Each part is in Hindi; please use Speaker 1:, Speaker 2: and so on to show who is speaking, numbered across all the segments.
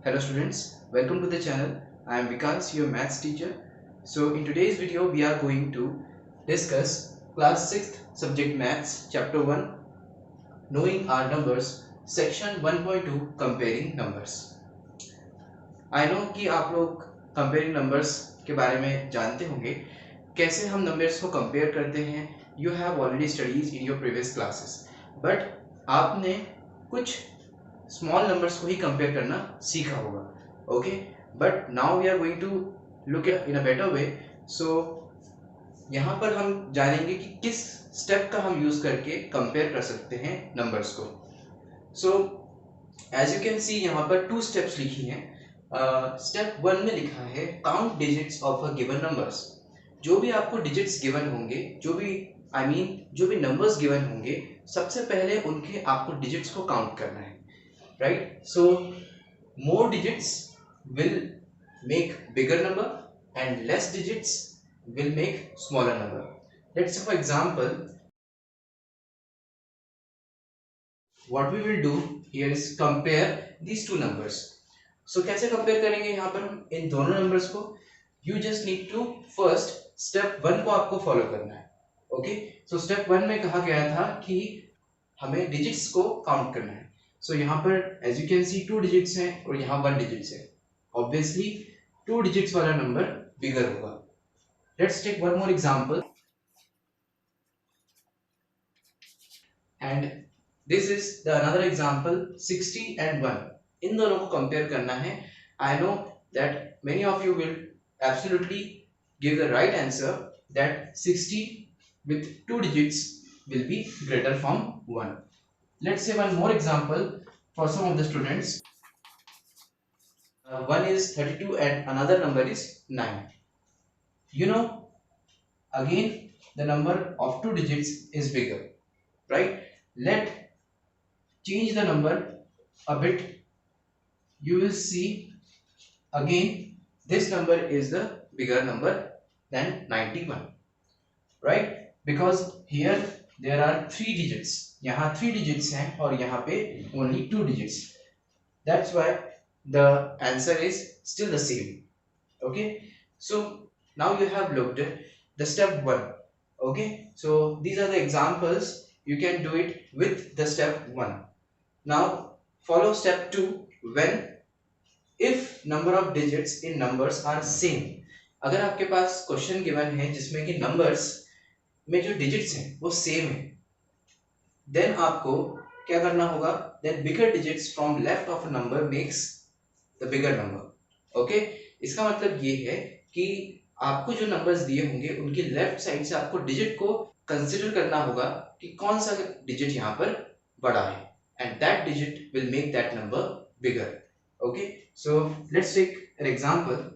Speaker 1: Hello students, welcome to the channel. I am Vikas, your maths teacher. So in today's video we are going to discuss class 6th subject maths chapter 1 knowing our numbers section 1.2 comparing numbers. I know कि आप लोग comparing numbers के बारे में जानते होंगे, कैसे हम numbers को compare करते हैं. You have already studied in your previous classes, but आपने कुछ स्मॉल नंबर्स को ही कंपेयर करना सीखा होगा. Okay, but now we are going to look in a better way. So यहाँ पर हम जानेंगे कि किस स्टेप का हम यूज करके कंपेयर कर सकते हैं नंबर्स को. So as you can see यहाँ पर 2 स्टेप्स लिखी हैं. स्टेप 1 में लिखा है count digits of a given numbers. जो भी आपको डिजिट्स गिवन होंगे, जो भी नंबर्स गिवन होंगे, सबसे पहले उनके आपको डिजिट्स को काउंट करना है. Right, so more digits will make bigger number and less digits will make smaller number. Let's say for example, what we will do here is compare these two numbers. So कैसे compare करेंगे यहाँ पर हम इन दोनों numbers को? You just need to first step 1 को आपको follow करना है. Okay, so step 1 में कहा गया था कि हमें digits को count करना है. सो यहाँ पर as you can see 2 digits हैं और यहाँ 1 डिजिट्स है. ऑब्वियसली 2 डिजिट्स वाला नंबर बिगर होगा. Let's take one more example and this is the another example 60 and 1. इन दोनों को कंपेयर करना है. I know that many of you will absolutely give the right answer that 60 with 2 digits will be greater from 1. Let's say one more example for some of the students. One is 32 and another number is 9. You know, again the number of 2 digits is bigger, right? Let change the number a bit. You will see again this number is the bigger number than 91, right? Because here there are 3 digits. यहाँ 3 digits हैं और यहाँ पे only 2 digits. That's why the answer is still the same. Okay, so now you have looked at the step 1. Okay, so these are the examples. You can do it with the step 1. Now follow step 2 when if number of digits in numbers are same. अगर आपके पास क्वेश्चन गिवन है जिसमें कि नंबर्स में जो डिजिट्स हैं वो सेम है, देन आपको क्या करना होगा? Then bigger digits from left of a number makes the bigger number. Okay, इसका मतलब ये है कि आपको जो नंबर्स दिए होंगे उनकी लेफ्ट साइड से आपको डिजिट को कंसीडर करना होगा कि कौन सा डिजिट यहाँ पर बड़ा है, and that digit will make that number bigger. Okay, so let's take an example.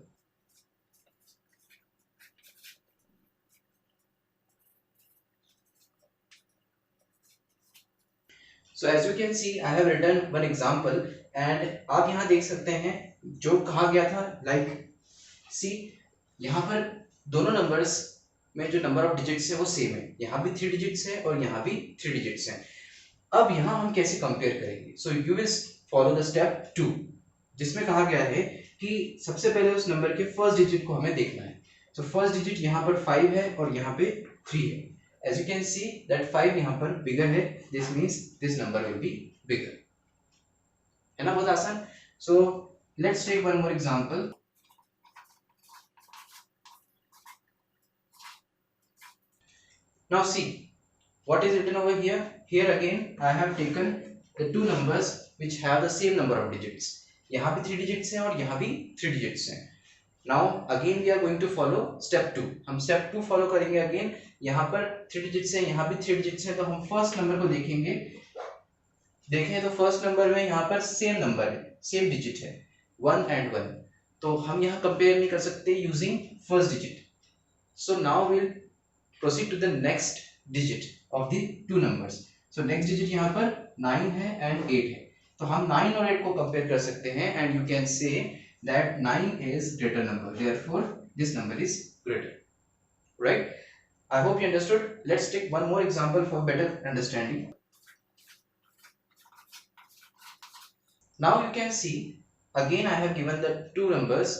Speaker 1: So as you can see, I have written one example and आप यहाँ देख सकते हैं जो कहा गया था. like see, यहाँ पर दोनों नंबर्स में जो नंबर ऑफ डिजिट्स है वो सेम है. यहाँ भी 3 डिजिट्स है और यहाँ भी 3 डिजिट्स हैं. अब यहाँ हम कैसे कंपेयर करेंगे? सो you will follow the step 2 जिसमें कहा गया है कि सबसे पहले उस नंबर के फर्स्ट डिजिट को हमें देखना है. सो फर्स्ट डिजिट यहाँ पर 5 है और यहाँ पे 3 है. As you can see that 5 यहाँ पर bigger है. This means this number will be bigger. है ना, बहुत आसान. So let's take one more example. Now see what is written over here. Here again I have taken the two numbers which have the same number of digits. यहाँ भी 3 digits हैं और यहाँ भी 3 digits हैं. Now again we are going to follow step 2. हम step 2 follow करेंगे. again यहाँ पर 3 डिजिट्स हैं, यहाँ भी 3 डिजिट्स हैं, तो हम फर्स्ट नंबर को देखेंगे. देखें तो फर्स्ट नंबर में यहाँ पर सेम नंबर है, सेम डिजिट है 1 and 1. तो हम यहाँ कंपेयर नहीं कर सकते using first digit. So now will proceed to the next digit of the two numbers. So next digit यहाँ पर 9 है एंड 8 है. तो हम 9 और 8 को कंपेयर कर सकते हैं and you can say that 9 is greater number, therefore this number is greater, right? I hope you understood. Let's take one more example for better understanding. Now you can see again I have given the two numbers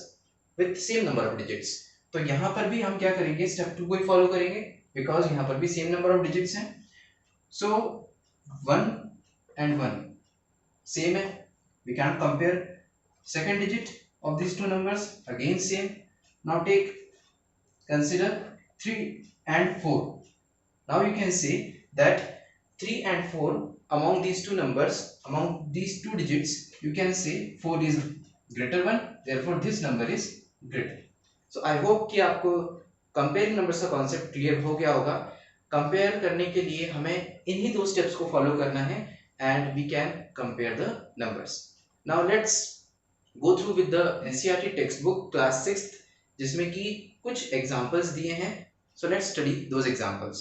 Speaker 1: with same number of digits. तो यहाँ पर भी हम क्या करेंगे, स्टेप 2 को ही फॉलो करेंगे, बिकॉज यहाँ पर भी सेम नंबर ऑफ डिजिट्स हैं। सो 1 and 1 सेम है, we can't compare. Second digit of these two numbers again same. Now consider 3 and 4. Now you can say that 3 and 4, among these two numbers, among these two digits, you can say 4 is greater one, therefore this number is greater. So I hope कि आपको कंपेयरिंग नंबर्स का कॉन्सेप्ट क्लियर हो गया होगा। कंपेयर करने के लिए हमें इन्हीं दो स्टेप्स को फॉलो करना है and we can compare the numbers. Now let's go through with the NCERT textbook class 6th, जिसमें कि कुछ एग्जांपल्स दिए हैं। So let's study those examples.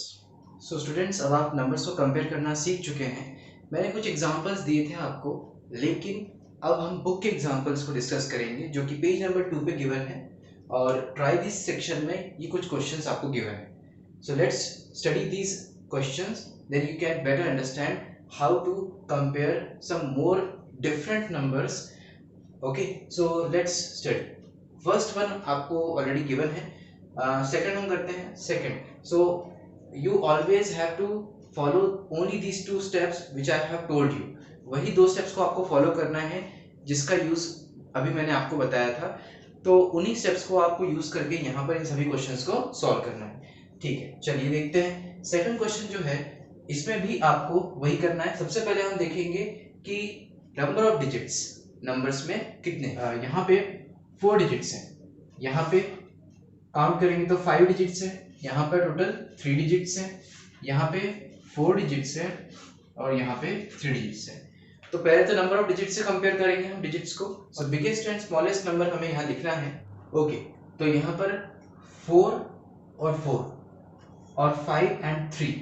Speaker 1: So students, अब आप नंबर्स को कंपेयर करना सीख चुके हैं। मैंने कुछ एग्जांपल्स दिए थे आपको, लेकिन अब हम बुक के एग्जांपल्स को डिस्कस करेंगे जो कि पेज नंबर 2 पे गिवन है, और ट्राई दिस सेक्शन में ये कुछ क्वेश्चंस आपको गिवन है। So let's study these questions, then you can better understand how to compare some more different numbers. Okay, so let's study. First one आपको already given है, second हम करते हैं। second, so you always have to follow only these two steps which I have told you. वही दो steps को आपको follow करना है जिसका use अभी मैंने आपको बताया था। तो उन्हीं steps को आपको use करके यहाँ पर इन सभी questions को solve करना है। ठीक है, चलिए देखते हैं। second question जो है, इसमें भी आपको वही करना है। सबसे पहले हम देखेंगे कि नंबर ऑफ डिजिट्स नंबर्स में कितने, यहाँ पे 4 डिजिट्स हैं, यहाँ पे काउंट करेंगे तो 5 डिजिट्स हैं, यहाँ पे टोटल 3 डिजिट्स हैं, यहाँ पे 4 डिजिट्स हैं, और यहाँ पे 3 डिजिट्स हैं। तो पहले तो नंबर ऑफ डिजिट्स से कंपेयर करेंगे हम डिजिट्स को, और बिगेस्ट एंड स्मॉलेस्ट नंबर हमें यहाँ लिखना है। ओके, तो यहाँ पर 4 और 4 और 5 and 3,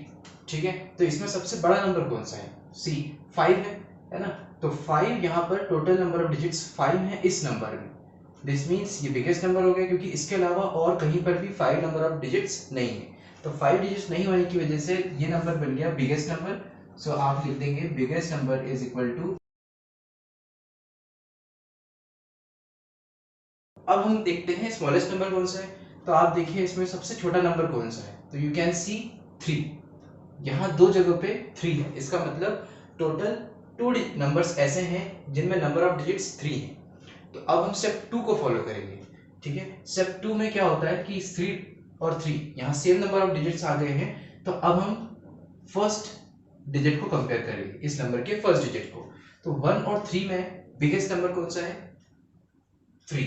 Speaker 1: ठीक है। तो इसमें सबसे बड़ा नंबर कौन सा है? सी, 5 है ना। तो 5 यहाँ पर टोटल नंबर ऑफ डिजिट्स 5 है इस नंबर में। दिस मीन्स ये बिगेस्ट नंबर हो गया, क्योंकि इसके अलावा और कहीं पर भी 5 नंबर ऑफ डिजिट्स नहीं है। तो 5 डिजिट्स नहीं होने की वजह से ये नंबर बन गया बिगेस्ट नंबर। सो आप लिख देंगे biggest number is equal to. अब हम देखते हैं स्मॉलेस्ट नंबर कौन सा है। तो आप देखिए इसमें सबसे छोटा नंबर कौन सा है, तो यू कैन सी 3। यहाँ दो जगह पे 3 है, इसका मतलब टोटल 2 नंबर्स ऐसे हैं जिनमें नंबर ऑफ डिजिट्स 3 है। तो अब हम स्टेप 2 को फॉलो करेंगे, ठीक है। स्टेप 2 में क्या होता है कि 3 और 3 यहाँ सेम नंबर ऑफ डिजिट्स आ गए हैं, तो अब हम फर्स्ट डिजिट को कंपेयर करेंगे, इस नंबर के फर्स्ट डिजिट को। तो 1 और 3 में बिगेस्ट नंबर कौन सा है? 3,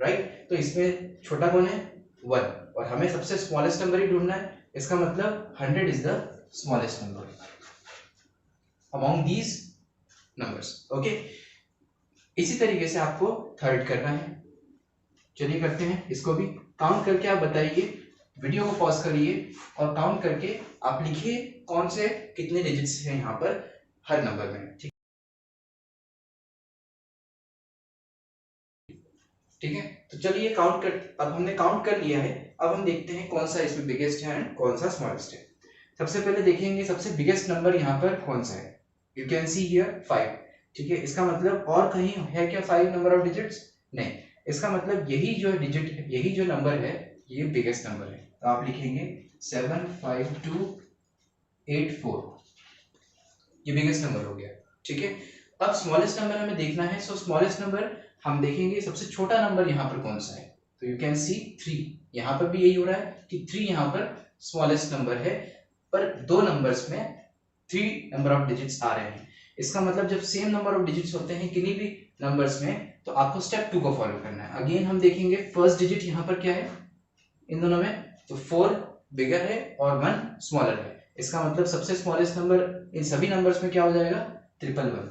Speaker 1: राइट। तो इसमें छोटा कौन है? 1, और हमें सबसे स्मॉलेस्ट नंबर ही ढूंढना है। इसका मतलब 100 is the smallest number among these numbers. Okay, इसी तरीके से आपको थर्ड करना है। चलिए करते हैं इसको भी। काउंट करके आप बताइए, वीडियो को पॉज करिए और काउंट करके आप लिखिए कौन से कितने डिजिट्स हैं यहाँ पर हर नंबर में। ठीक है, तो चलिए काउंट कर, अब हमने काउंट कर लिया है। अब हम देखते हैं कौन सा इसमें बिगेस्ट है एंड कौन सा स्मॉलेस्ट है। सबसे पहले देखेंगे सबसे बिगेस्ट नंबर यहाँ पर कौन सा है। यू कैन सी हियर 5, ठीक है। इसका मतलब और कहीं है क्या 5 नंबर ऑफ डिजिट्स? नहीं, इसका मतलब यही जो डिजिट है, यही जो नंबर है, ये बिगेस्ट नंबर है। तो आप लिखेंगे 75284, ये बिगेस्ट नंबर हो गया, ठीक है। अब स्मॉलेस्ट नंबर हमें देखना है। सो स्मॉलेस्ट नंबर हम देखेंगे सबसे छोटा नंबर यहाँ पर कौन सा है। तो यू कैन सी 3, यहाँ पर भी यही हो रहा है कि 3 यहाँ पर स्मॉलेस्ट नंबर है, पर दो नंबर्स में 3 नंबर ऑफ डिजिट्स आ रहे हैं। इसका मतलब जब सेम नंबर ऑफ डिजिट्स होते हैं किन्हीं भी नंबर्स में, तो आपको स्टेप 2 को फॉलो करना है। अगेन हम देखेंगे फर्स्ट डिजिट यहाँ पर क्या है इन दोनों में, तो 4 बिगर है और 1 स्मॉलर है। इसका मतलब सबसे स्मॉलेस्ट नंबर इन सभी नंबर्स में क्या हो जाएगा? 111,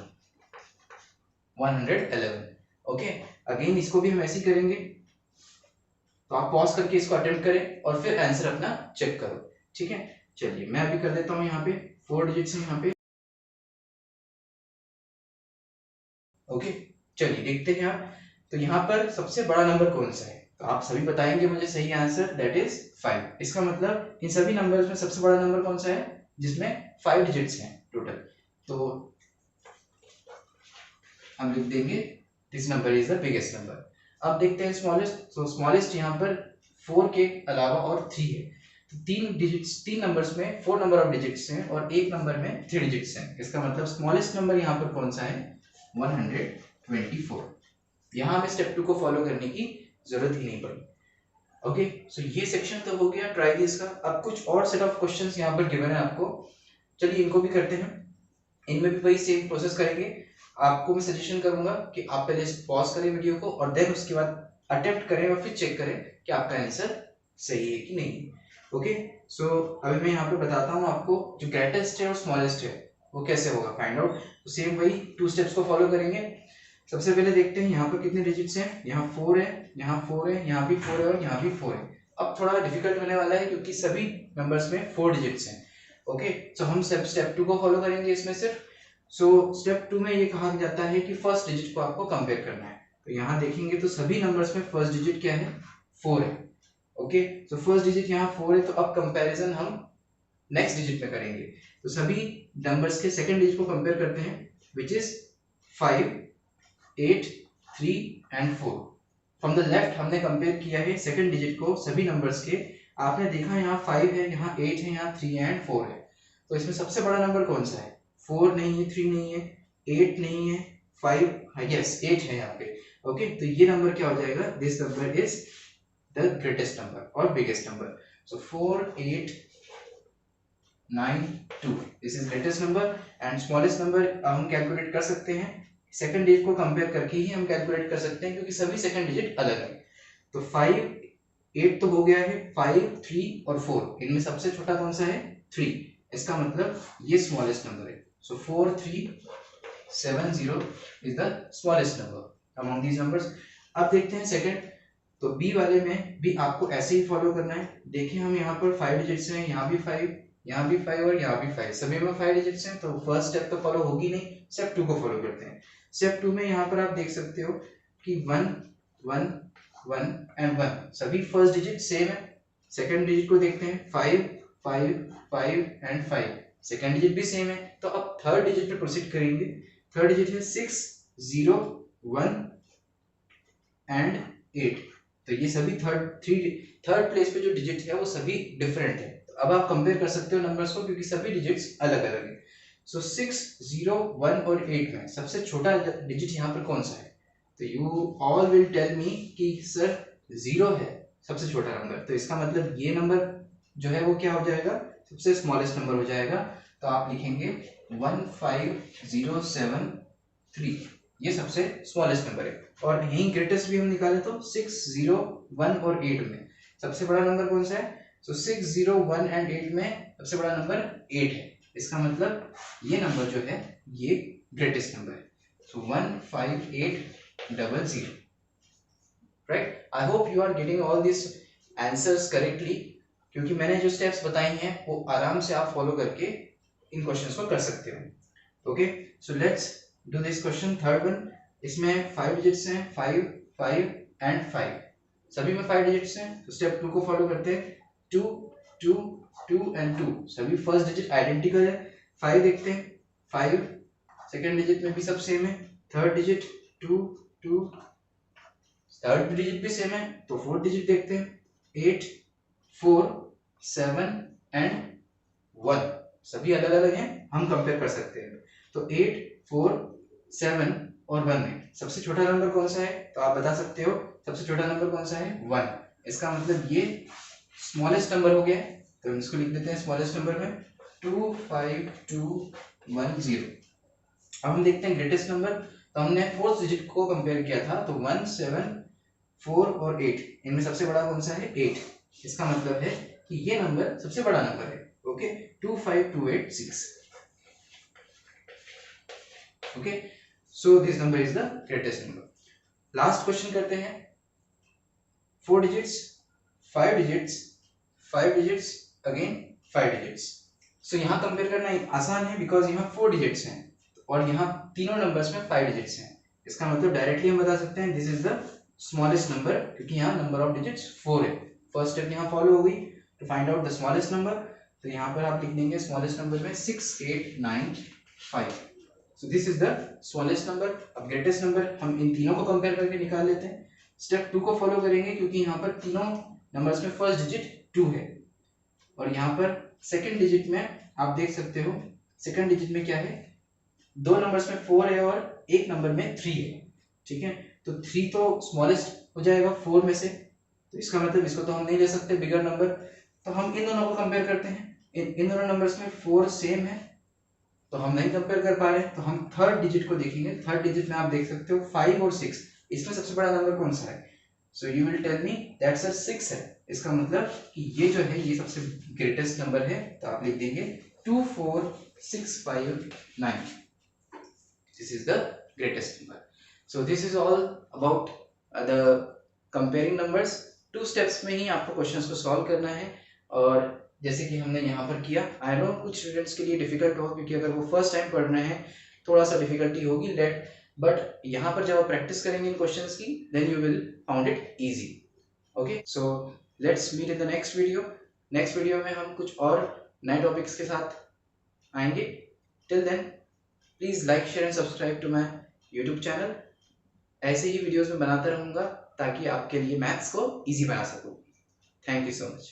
Speaker 1: 111। ओके, अगेन इसको भी हम ऐसे ही करेंगे। तो आप पॉज करके इसको अटेम्प्ट करें और फिर आंसर अपना चेक करो, ठीक है। चलिए मैं अभी कर देता हूं यहाँ पे 4 डिजिट्स हैं यहाँ पे। ओके, चलिए देखते हैं आप। तो यहाँ पर सबसे बड़ा नंबर कौन सा है? तो आप सभी बताएंगे मुझे सही आंसर, दैट इज 5। इसका मतलब इन सभी नंबर्स में सबसे बड़ा नंबर कौन सा है जिसमें 5 डिजिट्स हैं टोटल? तो हम लिख देंगे this number is the biggest number. अब देखते हैं स्मॉलेस्ट। सो स्मॉलेस्ट यहाँ पर 4 के अलावा और 3 है, तो तीन नंबर्स में 4 नंबर ऑफ डिजिट्स हैं और एक नंबर में 3 डिजिट्स हैं। इसका मतलब स्मॉलेस्ट नंबर यहाँ पर कौन सा है, 124। यहाँ हमें स्टेप 2 को फॉलो करने की जरूरत ही नहीं पड़ी। ओके, सो ये सेक्शन तो हो गया ट्राई दिस का। अब कुछ और सेट ऑफ क्वेश्चंस यहाँ पर गिवन है आपको, चलिए इनको भी करते हैं। इनमें भी वही सेम प्रोसेस करेंगे। आपको मैं सजेशन करूंगा कि आप पहले पॉज करें वीडियो को और देन उसके बाद अटेम्प्ट करें और फिर चेक करें कि आपका आंसर सही है कि नहीं। ओके, सो अभी मैं यहाँ पे बताता हूँ आपको जो ग्रेटेस्ट है और स्मॉलेस्ट है वो कैसे होगा फाइंड आउट। तो सेम वही 2 स्टेप्स को फॉलो करेंगे। सबसे पहले देखते हैं यहाँ पर कितने डिजिट्स हैं। यहाँ 4 है, यहाँ 4 है, यहाँ भी 4 है और यहाँ भी 4 है। अब थोड़ा डिफिकल्ट होने वाला है क्योंकि सभी नंबर्स में 4 डिजिट्स हैं। ओके, सो हम स्टेप 2 को फॉलो करेंगे इसमें सिर्फ। सो स्टेप 2 में ये कहा जाता है कि फर्स्ट डिजिट को आपको कंपेयर करना है। तो यहाँ देखेंगे तो सभी नंबर्स में फर्स्ट डिजिट क्या है, 4 है। ओके, सो फर्स्ट डिजिट यहाँ 4 है, तो अब कंपैरिजन हम नेक्स्ट डिजिट में करेंगे। तो सभी नंबर्स के सेकंड डिजिट को कंपेयर करते हैं, which is 5, 8, 3 and 4। From the left हमने कंपेयर किया है सेकंड डिजिट को सभी नंबर्स के। आपने देखा यहाँ 5 है, यहाँ 8 है, यहाँ 3 एंड 4 है। तो इसमें सबसे बड़ा नंबर कौन सा है, 4 नहीं है, 3 नहीं है, 8 नहीं है, 5 यस 8 है यहाँ पे। ओके, तो ये नंबर क्या हो जाएगा, this number is the greatest number और biggest number. So 4, 8, 9, 2 this is greatest number and smallest number हम कैलकुलेट कर सकते हैं। सेकंड डिजिट को कंपेयर करके ही हम कैलकुलेट कर सकते हैं क्योंकि सभी सेकंड डिजिट अलग है। तो 5, 8 तो हो गया है, 5, 3 और 4 इनमें सबसे छोटा कौन सा है, 3। इसका मतलब ये स्मॉलेस्ट नंबर है। सो 4370 is the smallest number among these numbers. अब देखते हैं सेकंड। तो बी वाले में भी आपको ऐसे ही फॉलो करना है। देखिए हम यहाँ पर 5 डिजिट्स हैं, यहाँ भी 5, यहाँ भी 5 और यहाँ भी 5, सभी में 5 डिजिट्स हैं। तो फर्स्ट स्टेप तो फॉलो होगी नहीं, स्टेप 2 को फॉलो करते हैं। स्टेप 2 में यहाँ पर आप देख सकते हो कि 1, 1, 1 एंड 1 सभी फर्स्ट डिजिट सेम है। सेकंड डिजिट को देखते हैं, 5, 5, 5 एंड 5 सेकंड डिजिट भी सेम है। तो अब थर्ड डिजिट पे प्रोसीड करेंगे। थर्ड डिजिट है 6, 0, 1 एंड 8। तो ये सभी थर्ड प्लेस पे जो डिजिट है वो सभी डिफरेंट है। तो अब आप कंपेयर कर सकते हो नंबर्स को क्योंकि सभी डिजिट्स अलग अलग है। सो 6, 0, 1 और 8 में सबसे छोटा डिजिट यहाँ पर कौन सा है, तो you all will tell me कि सर 0 है सबसे छोटा नंबर। तो इसका मतलब ये नंबर जो है वो क्या हो जाएगा, सबसे स्मॉलेस्ट नंबर हो जाएगा। तो आप लिखेंगे 15073, ये सबसे स्मॉलेस्ट नंबर है। और यहीं ग्रेटेस्ट भी हम निकालें तो 6, 0, 1 और 8 में सबसे बड़ा नंबर कौन सा है। सो 6, 0, 1 एंड 8 में सबसे बड़ा नंबर 8 है। इसका मतलब ये नंबर जो है ये ग्रेटेस्ट नंबर है। So 15800, right. I hope you are getting all this answers correctly, क्योंकि मैंने जो स्टेप्स बताई हैं वो आराम से आप फॉलो करके इन क्वेश्चंस को कर सकते हो। Okay, so let's do this question third one. इसमें 5 डिजिट्स हैं, 5, 5 एंड 5 सभी में 5 डिजिट्स हैं। तो स्टेप 2 को फॉलो करते हैं, 2, 2, 2 एंड 2 सभी फर्स्ट डिजिट आइडेंटिकल है। 5 देखते हैं, 5 सेकंड डिजिट में भी सब सेम है। थर्ड डिजिट 2, 2 थर्ड डिजिट भी सेम है। तो फोर्थ डिजिट देखते हैं, 8, 4, 7 एंड 1 सभी अलग अलग हैं, हम कंपेयर कर सकते हैं। तो 8, 4, 7 और 1 में सबसे छोटा नंबर कौन सा है, तो आप बता सकते हो सबसे छोटा नंबर कौन सा है, 1। इसका मतलब ये स्मॉलेस्ट नंबर हो गया। तो इसको लिख देते हैं स्मॉलेस्ट नंबर में 25210। अब हम देखते हैं ग्रेटेस्ट नंबर। तो हमने फोर्थ डिजिट को कंपेयर किया था, तो 1, 7, 4 और 8 इनमें सबसे बड़ा कौन सा है, 8। इसका मतलब है कि ये नंबर सबसे बड़ा नंबर है। Okay, 25286। Okay, so this number is the greatest number. Last question करते हैं। 4 digits, 5 digits, 5 digits, again 5 digits. So यहाँ कंपेयर करना आसान है बिकॉज यहाँ 4 डिजिट्स हैं और यहाँ तीनों नंबर्स में 5 डिजिट्स हैं। इसका मतलब डायरेक्टली हम बता सकते हैं this is the smallest number, क्योंकि यहाँ नंबर ऑफ डिजिट्स 4 है। फर्स्ट स्टेप यहाँ फॉलो हो गई to find out the smallest number. तो यहाँ पर आप लिख देंगे स्मॉलेस्ट नंबर में 6895। So this is the smallest number. अब ग्रेटेस्ट नंबर हम इन तीनों को कंपेयर करके निकाल लेते हैं। स्टेप 2 को फॉलो करेंगे क्योंकि यहाँ पर तीनों नंबर्स में फर्स्ट डिजिट 2 है और यहाँ पर सेकंड डिजिट में आप देख सकते हो सेकंड डिजिट में क्या है, दो नंबर्स में 4 है और एक नंबर में 3 है। ठीक है, तो 3 तो स्मॉलेस्ट हो जाएगा 4 में से, तो इसका मतलब इसको तो हम नहीं ले सकते बिगर नंबर, तो हम इन दोनों को कंपेयर करते हैं। इन दोनों नंबर्स में 4 सेम है तो हम नहीं कंपेयर कर पा रहे, तो हम थर्ड डिजिट को देखेंगे। थर्ड डिजिट में आप देख सकते हो 5 और 6, इसमें सबसे बड़ा नंबर कौन सा है? So you will tell me that sir 6 है। इसका मतलब कि ये जो है ये सबसे ग्रेटेस्ट नंबर है, तो आप लिख देंगे 2 4 6 5 9, this is the greatest number. So this is all about the comparing numbers. 2 steps में ही आपको क्वेश्चंस को सॉल्व करना है और जैसे कि हमने यहाँ पर किया। आई नो कुछ स्टूडेंट्स के लिए डिफिकल्ट हो क्योंकि अगर वो फर्स्ट टाइम पढ़ रहे हैं थोड़ा सा डिफिकल्टी होगी बट यहाँ पर जब आप प्रैक्टिस करेंगे इन क्वेश्चंस की then you will found it easy. Okay, so let's meet in the next video. Next video में हम कुछ और नए टॉपिक्स के साथ आएंगे। Till then please like share and subscribe to my YouTube channel. ऐसे ही वीडियोस में बनाता रहूंगा ताकि आपके लिए मैथ्स को इजी बना सकूं। Thank you so much.